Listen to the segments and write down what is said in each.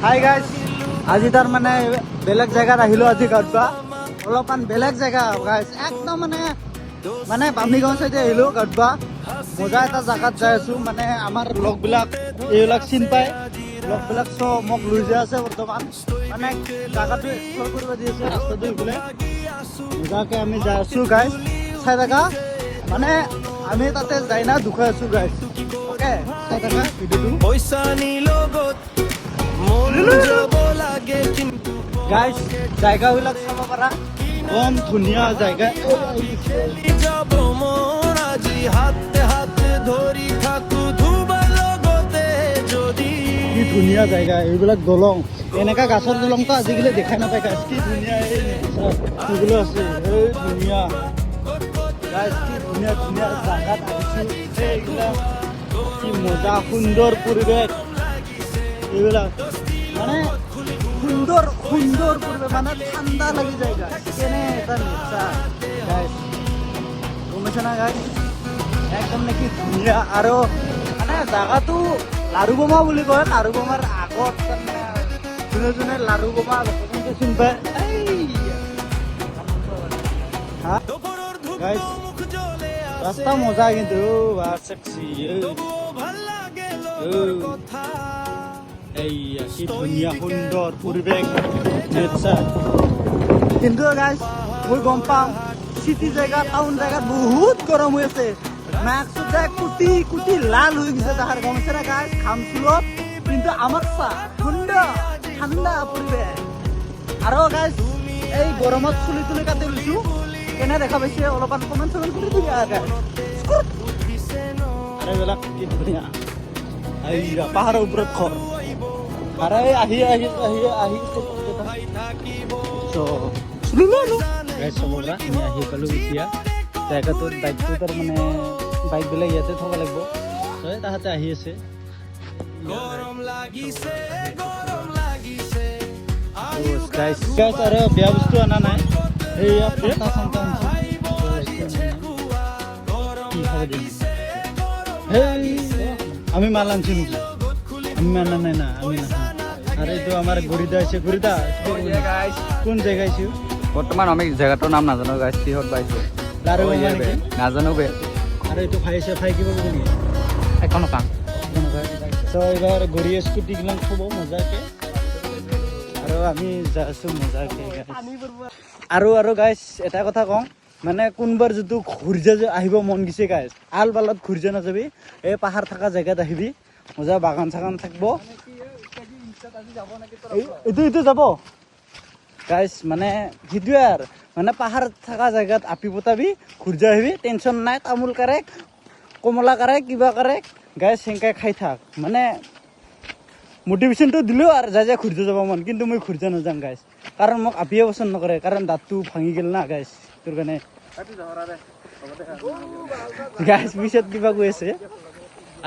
Hi guys, আজি তাৰ মানে বেলেগ জেগাত আহিলো। আজি গাঁৱত অলপমান বেলেগ জেগা গাইজ, একদম মানে বামনিগাঁও চাইডে আহিলো গাঁৱত। মজা এটা জেগাত যাই আছো। মানে আমাৰ লগবিলাক এইবিলাক চিন পায়, লগবিলাক চব মোক লৈ যাই আছে বৰ্তমান। মানে জেগাটো এক্সপ্ল'ৰ কৰিব দি আছে, ৰাস্তাটো এইফালে মজাকে আমি যাই আছো গাইজ। চাই থাকা, মানে আমি তাতে যাই না দুখাই আছো গাইজ। অ'কে, চাই থাকা ভিডিঅ'টো। গাইজ, জায়গাবিলাক চাব পাৰা, কম ধুনীয়া জায়গা। কি ধুনীয়া জায়গা, এইবিলাক দলং, এনেকা গাছৰ দলংটো আজিকালি দেখাই নাপায় গাইজ। কি ধুনীয়া এইগুলো আছে, এই ধুনীয়া গাইজ, কি ধুনীয়া ধুনীয়া জাগাত আহিছো। এইবিলাক কি মজা, সুন্দৰ পৰিৱেশ এইবিলাক, মানে সুন্দৰ সুন্দৰ পৰিৱেশ, মানে ঠাণ্ডা লাগি যায় গাইজ। কেনে এটা নেচাৰ গাইজ, গম পাইছা না গাইজ, একদম নেকি ধুনীয়া। আৰু মানে জাগাটো লাৰু বোমা বুলি কয়। লাৰু বোমাৰ আগত যোনে যোনে লাৰু বোমা চিনি পায় গাইজ, ৰাস্তা মজা কিন্তু কি ধুনীয়া সুন্দৰ পৰিৱেশ নেচাৰ। কিন্তু গাইজ মই গম পাওঁ চিটি জেগা, টাউন জেগাত বহুত গৰম হৈ আছে। মাস্ক কুটি কুটি লাল হৈ গৈছে তাহাৰ, গম পাইছে না গাইজ, ঘাম চুলত। কিন্তু আমাৰ চা সুন্দৰ ঠাণ্ডা পৰিৱেশ। আৰু গাইজ এই গৰমত চুলি তুলি কাটি লৈছো, কেনে দেখা পাইছে অলপমান কমেণ্ট চমেণ্ট কৰি দিবি। আৰু এইবিলাক কি ধুনীয়া, পাহাৰৰ ওপৰত ঘৰ। আৰু আহি আহি আহি আহি চাব পৰা আমি আহি পালোঁ এতিয়া জেগাটোত। বাইকটো তাৰ মানে বাইকবিলাক ইয়াতে থ'ব লাগিব, তাহাঁতে আহি আছে। আৰু বেয়া বস্তু অনা নাই, সেয়া ফটা চাংটা আমি মাল আনছি নেকি? আমি মানা নাই না, আমি নাখাওঁ। আৰু এইটো আমাৰ গৰিদা আছে। গৰিদা কোন জেগা আছো? বৰ্তমান আমি জেগাটোৰ নাম নাজানো গাইজ, কিহত পাইছো লাৰু নাজানো বে। আৰু এইটো ফাইছে ফাই কিবা ক'ব নেকি? এখন কাম এইবাৰ গড়ি স্কুটিবিলাক থ'ব মজাকে। আৰু আমি যাই আছো মজাকে। আৰু গাইজ এটা কথা কওঁ, মানে কোনবাৰ যিটো ঘূৰ্জা আহিব মন গৈছে গাইজ, আল বালত ঘূৰ্জা নাযাবি, এই পাহাৰ থকা জেগাত আহিবি, মজা বাগান চাগান থাকিব। এইটো যাব গাইজ, মানে সেইটোৱে আৰু, মানে পাহাৰ থকা জেগাত আপি পতাবি, ঘূৰ্জা আহিবি, টেনশ্যন নাই। তামোল কাৰেক, কমলা কাৰেক, কিবা কাৰেক গাইজ, সেনেকৈ খাই থাক। মানে মটিভেশ্যনটো দিলেও আৰু যাই যাই ঘূৰ্জা যাব মন, কিন্তু মই ঘূৰ্জা নাযাম গাইজ, কাৰণ মোক আপিয়ে পচন্দ নকৰে, কাৰণ দাঁতটো ভাঙি গ'ল না গাইজ, তোৰ কাৰণে গাইজ পিছত কিবা কৈ আছে।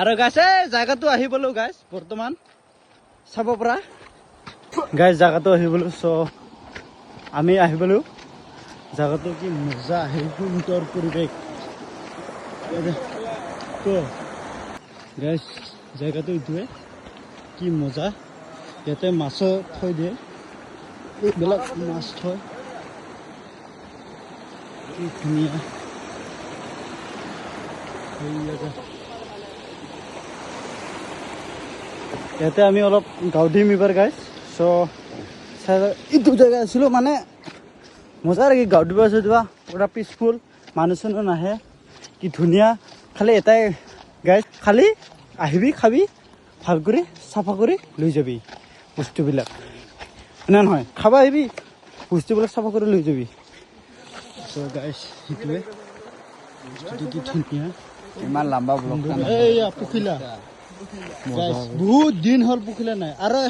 আৰু গাইজ এই জেগাটো আহি পালোঁ গাইজ, বৰ্তমান চাব পৰা গাইজ জেগাটো আহি পালোঁ। চ' আমি আহি পালোঁ জেগাটো, কি মজা আহে, সুন্দৰ পৰিৱেশ গাইজ। জেগাটো এইটোৱে, কি মজা। ইয়াতে মাছো থৈ দিয়ে, এইবিলাক মাছ থয়, কি ধুনীয়া। ইয়াতে আমি অলপ গাঁও দিম এইবাৰ গাইজ। চ' এইটো জেগা আছিলোঁ, মানে মজা লাগে গাঁও দিব আছে, যোৱা পুৰা পিচফুল, মানুহ চানুহ নাহে, কি ধুনীয়া। খালি এটাই গাইজ, খালি আহিবি, খাবি, ভাল কৰি চাফা কৰি লৈ যাবি বস্তুবিলাক, নে নহয়? খাব আহিবি, বস্তুবিলাক চাফা কৰি লৈ যাবি। চ' গাইজ সেইটোৱে বস্তুটো, কি ধুনীয়া। ইমান লম্বা ব্লগ এইয়া পখিলা গাইজ, বহুত দিন হ'ল পখিলা নাই। আৰু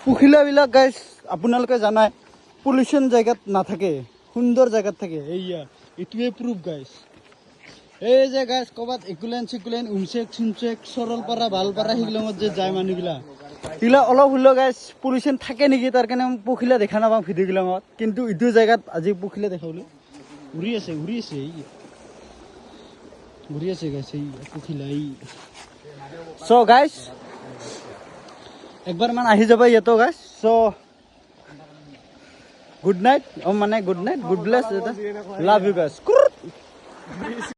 পখিলাবিলাক গাইজ আপোনালোকে জানাই পলিউশ্যন জেগাত নাথাকে, সুন্দৰ জেগাত থাকে। এইয়া এইটোৱে প্ৰুফ গাইজ। এই যে গাইজ ক'ৰবাত একোলেন চেকুলেন, উমচেক চুমচেক, চৰলপাৰা ভালপাৰা সেইবিলাকত যে যায় মানুহবিলাক, সেইবিলাক অলপ হ'লেও গাইজ পলিউশ্যন থাকে নেকি, তাৰ কাৰণে পখিলা দেখা নাপাওঁ ভিডিঅ'বিলাকত। কিন্তু এইটো জেগাত আজি পখিলা দেখা বোলো, উৰি আছে গাইজ, এই পখিলা এই চ' গাইজ একবাৰ মান আহি যাবা ইয়াতো গাইজ চ' গুড নাইট মানে good night good bless love you guys